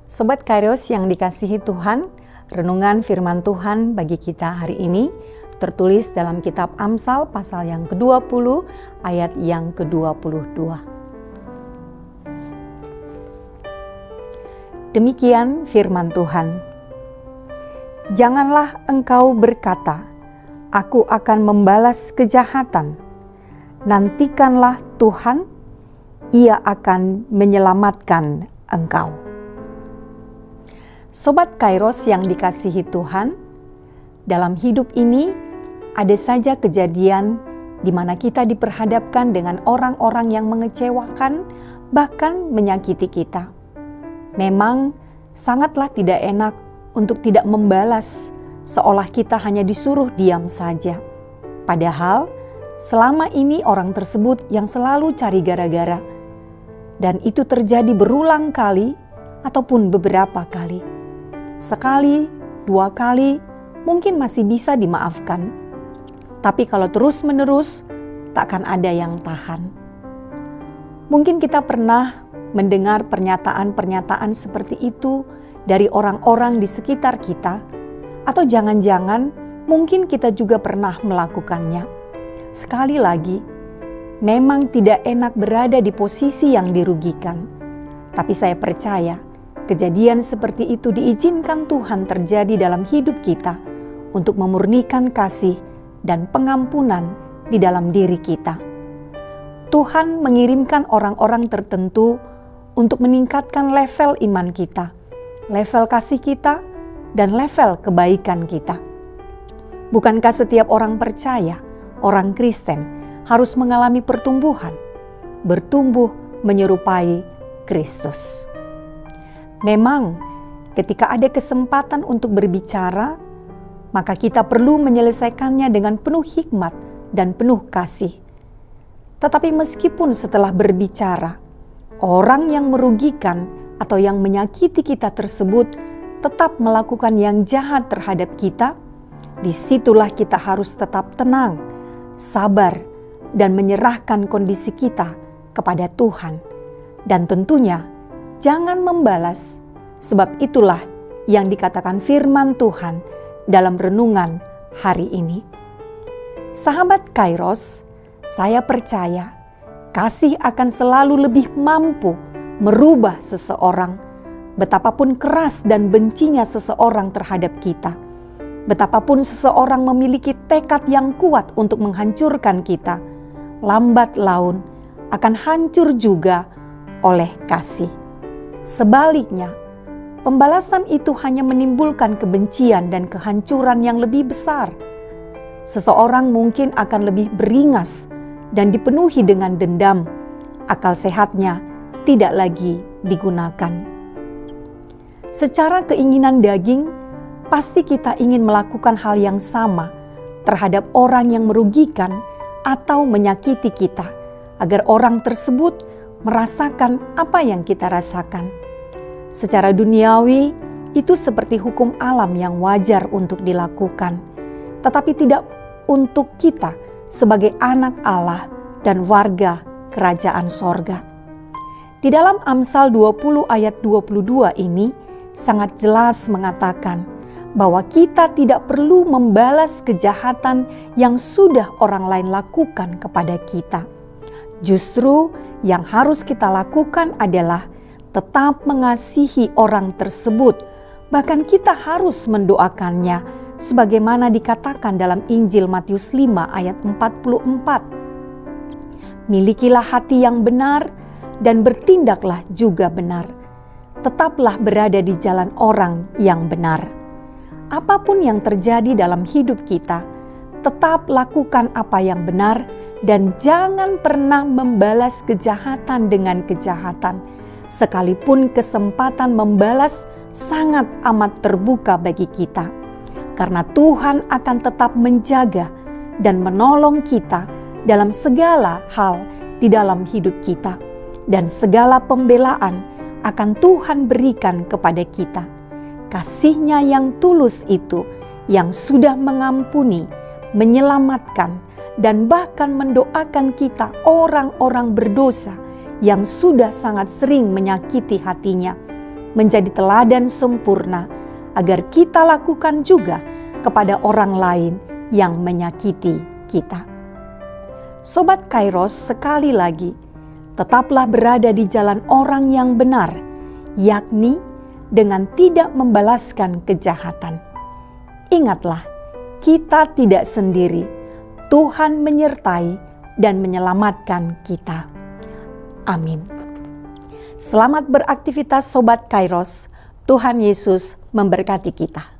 Sobat Kairos yang dikasihi Tuhan, renungan firman Tuhan bagi kita hari ini tertulis dalam kitab Amsal pasal yang ke-20 ayat yang ke-22. Demikian firman Tuhan. Janganlah engkau berkata, aku akan membalas kejahatan. Nantikanlah Tuhan, Ia akan menyelamatkan engkau. Sobat Kairos yang dikasihi Tuhan, dalam hidup ini ada saja kejadian di mana kita diperhadapkan dengan orang-orang yang mengecewakan, bahkan menyakiti kita. Memang sangatlah tidak enak untuk tidak membalas, seolah kita hanya disuruh diam saja. Padahal selama ini orang tersebut yang selalu cari gara-gara. Dan itu terjadi berulang kali ataupun beberapa kali. Sekali, dua kali, mungkin masih bisa dimaafkan. Tapi kalau terus-menerus, takkan ada yang tahan. Mungkin kita pernah mendengar pernyataan-pernyataan seperti itu dari orang-orang di sekitar kita, atau jangan-jangan mungkin kita juga pernah melakukannya. Sekali lagi, memang tidak enak berada di posisi yang dirugikan. Tapi saya percaya, kejadian seperti itu diizinkan Tuhan terjadi dalam hidup kita untuk memurnikan kasih dan pengampunan di dalam diri kita. Tuhan mengirimkan orang-orang tertentu untuk meningkatkan level iman kita, level kasih kita, dan level kebaikan kita. Bukankah setiap orang percaya, orang Kristen harus mengalami pertumbuhan, bertumbuh menyerupai Kristus? Memang ketika ada kesempatan untuk berbicara, maka kita perlu menyelesaikannya dengan penuh hikmat dan penuh kasih. Tetapi meskipun setelah berbicara, orang yang merugikan atau yang menyakiti kita tersebut tetap melakukan yang jahat terhadap kita, disitulah kita harus tetap tenang, sabar, dan menyerahkan kondisi kita kepada Tuhan. Dan tentunya jangan membalas, sebab itulah yang dikatakan firman Tuhan dalam renungan hari ini. Sahabat Kairos, saya percaya kasih akan selalu lebih mampu merubah seseorang, betapapun keras dan bencinya seseorang terhadap kita, betapapun seseorang memiliki tekad yang kuat untuk menghancurkan kita, lambat laun akan hancur juga oleh kasih. Sebaliknya, pembalasan itu hanya menimbulkan kebencian dan kehancuran yang lebih besar. Seseorang mungkin akan lebih beringas dan dipenuhi dengan dendam. Akal sehatnya tidak lagi digunakan. Secara keinginan daging, pasti kita ingin melakukan hal yang sama terhadap orang yang merugikan atau menyakiti kita, agar orang tersebut merasakan apa yang kita rasakan. Secara duniawi, itu seperti hukum alam yang wajar untuk dilakukan, tetapi tidak untuk kita sebagai anak Allah dan warga kerajaan sorga. Di dalam Amsal 20 ayat 22 ini sangat jelas mengatakan bahwa kita tidak perlu membalas kejahatan yang sudah orang lain lakukan kepada kita. Justru yang harus kita lakukan adalah tetap mengasihi orang tersebut. Bahkan kita harus mendoakannya sebagaimana dikatakan dalam Injil Matius 5 ayat 44. Milikilah hati yang benar dan bertindaklah juga benar. Tetaplah berada di jalan orang yang benar. Apapun yang terjadi dalam hidup kita, tetap lakukan apa yang benar dan jangan pernah membalas kejahatan dengan kejahatan, sekalipun kesempatan membalas sangat amat terbuka bagi kita. Karena Tuhan akan tetap menjaga dan menolong kita dalam segala hal di dalam hidup kita. Dan segala pembelaan akan Tuhan berikan kepada kita. Kasih-Nya yang tulus itu yang sudah mengampuni, menyelamatkan, dan bahkan mendoakan kita orang-orang berdosa yang sudah sangat sering menyakiti hatinya. menjadi teladan sempurna agar kita lakukan juga kepada orang lain yang menyakiti kita. Sobat Kairos, sekali lagi, tetaplah berada di jalan orang yang benar, yakni dengan tidak membalaskan kejahatan. Ingatlah, kita tidak sendiri. Tuhan menyertai dan menyelamatkan kita. Amin. Selamat beraktivitas Sobat Kairos. Tuhan Yesus memberkati kita.